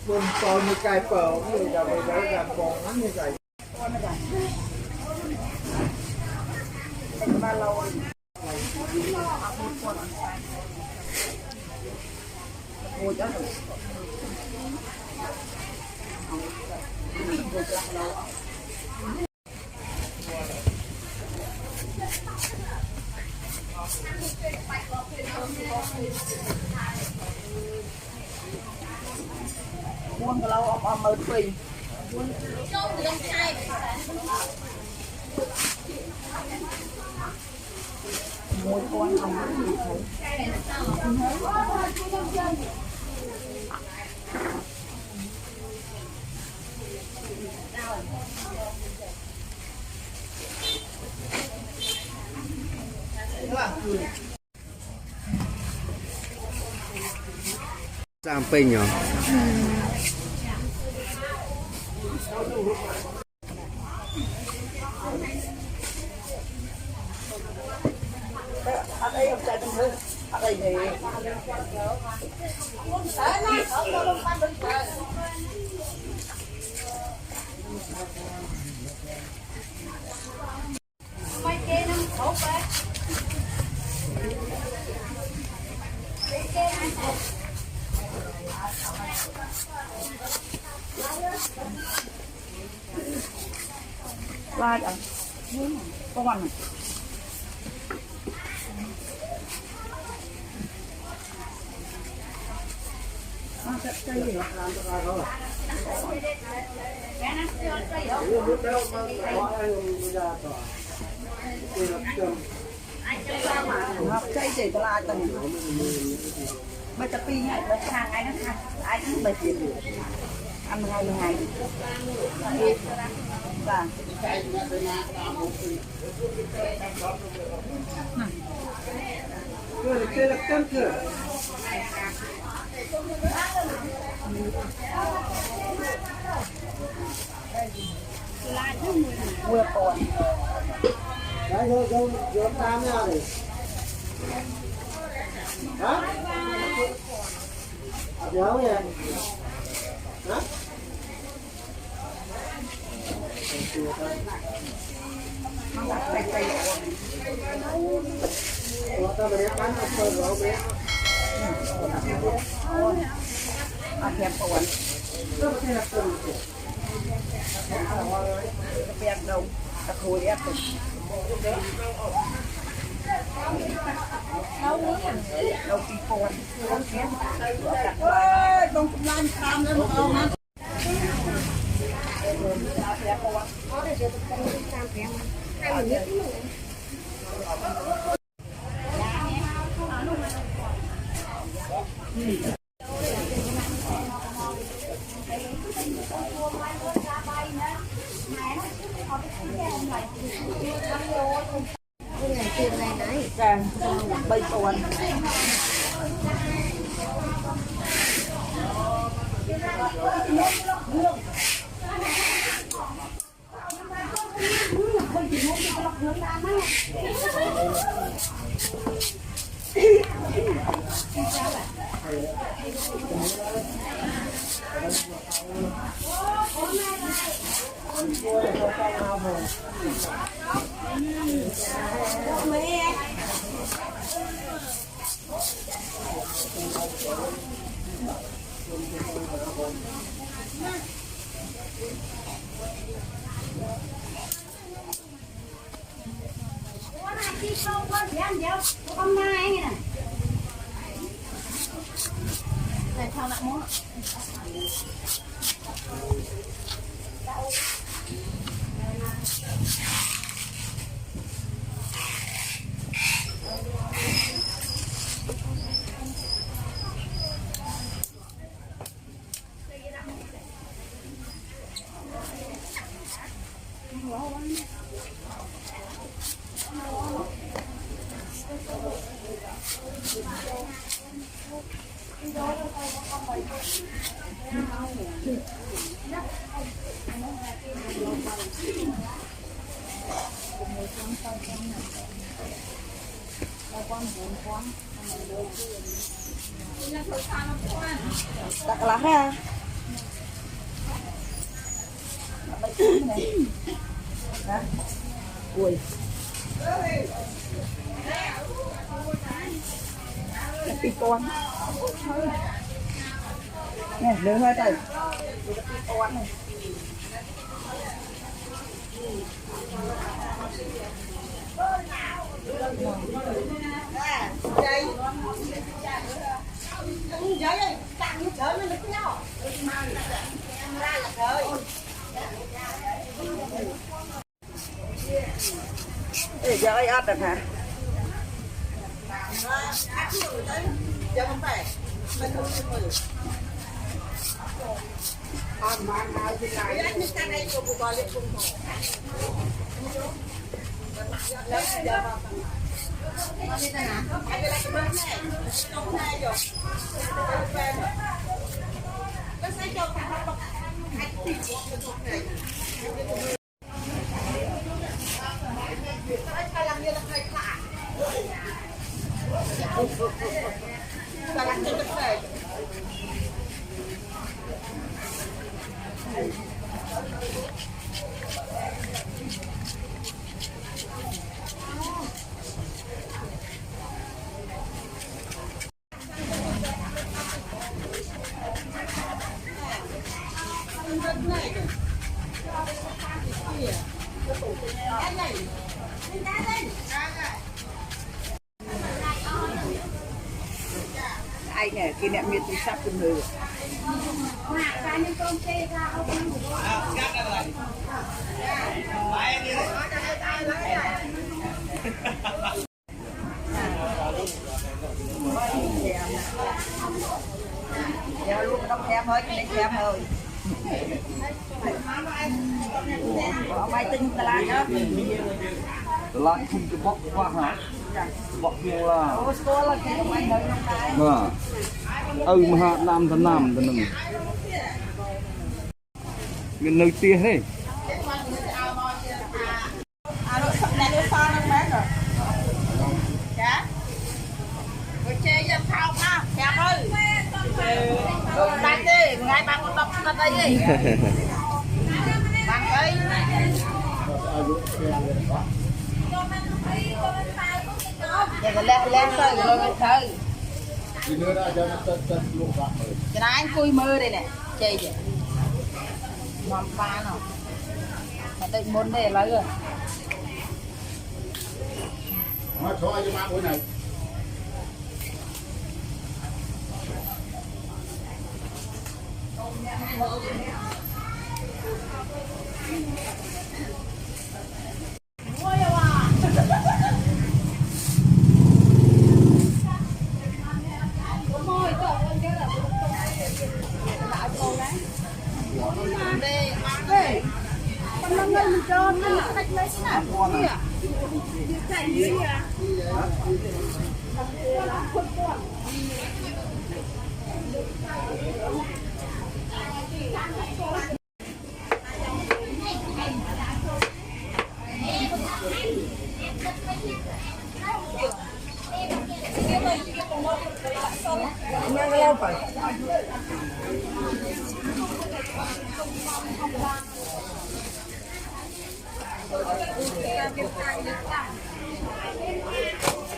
buồn còn như cài phở như là bây giờ làm bò nó như vậy ba lâu ngồi cho buôn cái lâu ông mới quỳ mua con ông Sam pin nhở? đây ông trai trong thứ đây thì Mày kia nó khổ quá. ba rồi con ăn cái gì làm cho ra rồi cái gì tao lại từng bây giờ pin này nó hàng ai nó hàng ai cũng bật ăn 22 và cái là cơm thừa mưa còn đấy thôi tam nha này hả nhớ nha hả ta bé bán phơi rồi bé hẹp còn rất là cần bé đâu ta khôi ép được đâu đi con đông cũng lan tham lên một ông á bây tuần Hôm nay nè. Để thao lại món. tak kalah ha. Hả? Ui. Cái con. Nè, đưa hơi từ. Cái con này. Đây. Giỡn đi, tặng giỡn lên được nhau. Ra là rồi. Để giờ ai ăn được hả? Giờ không phải. Mình không xin mời. Mà nào thì lại. Anh đi sang đây cùng gọi lên cùng. Ai nè, kia nè miệt tôi sắp cùng người. Giờ luôn đóng thêm thôi, cái này thêm thôi. Bỏ mai tinh ta la đó. Lại không cái bọc qua hả? Bọc kia là. Ô, cô là cái mai đợi trong đây. Vâng. Mà hạ nam thân nam thân nam. Mình nơi tia thế. À, nó sắp này nó pha nó bán rồi. Dạ. Rồi chê dân thao ha, kẹp ơi. Đánh đi, ngay bạn con đọc nó đây đi. Bạn ơi. Giờ cái lên thôi, rồi mình thôi. Cái này anh cùi mơ đây nè, chê chứ. Mòn pha nào. Mà tự muốn để lấy rồi. Nói cho ai cho ba buổi này. Nhanh lâu phải.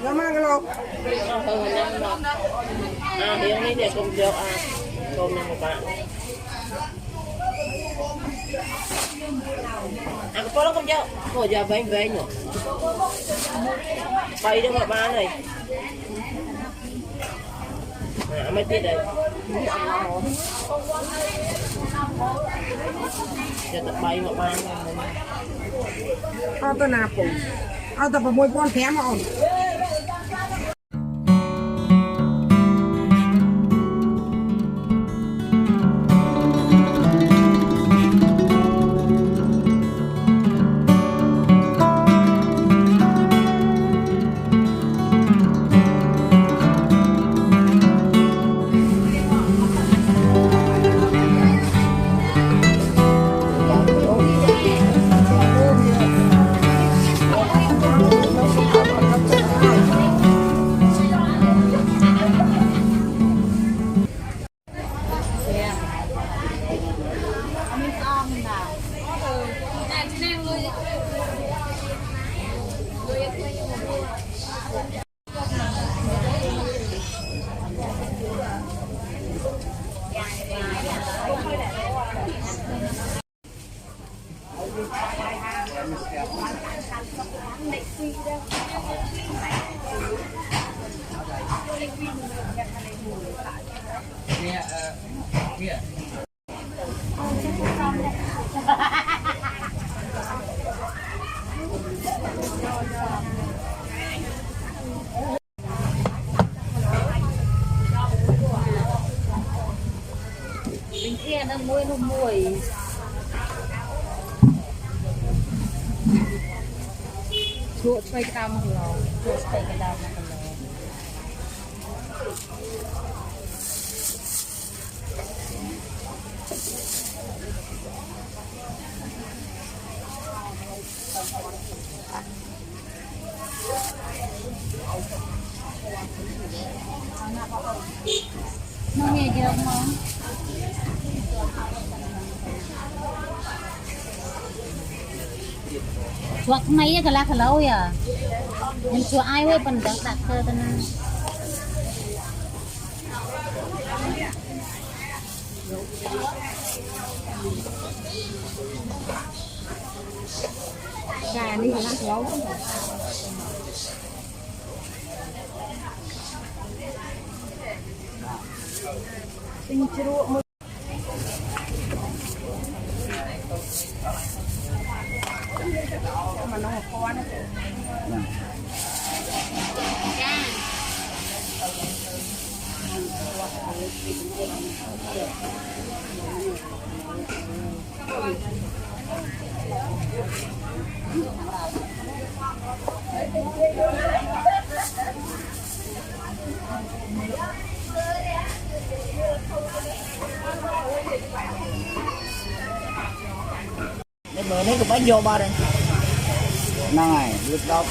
Nó mang cái lô. Hiện nay để cùng vô cùng là một bạn. Có nó không vô. Rồi giờ về nhỉ. Bay đó mà ba này. Mấy tiết đây. Giờ tập bay mà ba này. Tôi nạp cũng. Tập vào môi con thém không? nào mình kia nó mùi chuột xoay cam rồi chuột xoay cái đào này nó nghe chưa không chuột mấy cái lá lâu à nhưng chuột ai với phần đặt đặt thơ tên gà đi lá lâu tinh chua một mà nó khó đấy. Để bữa nay cũng bắt vô ba đây. Này, lực đọc.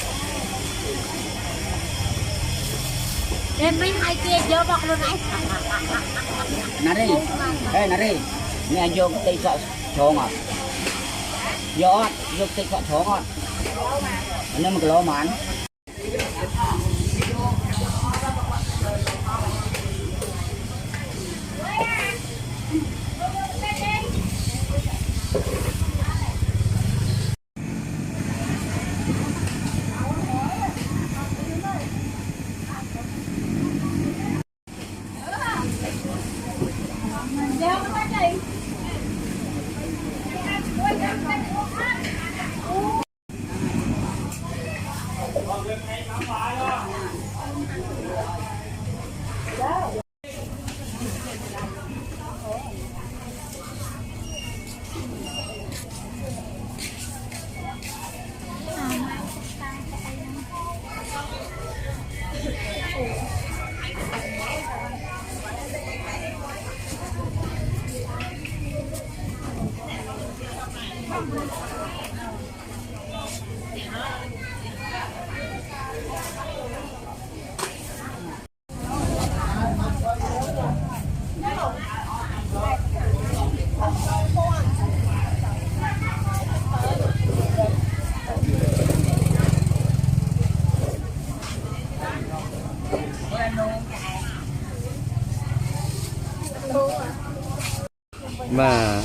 Em mấy hai kia vô bọc luôn này. Nari. Nari. Ini anjo tay sa chongot. Yo, yo tay sa chongot. Ano maglo man? Mà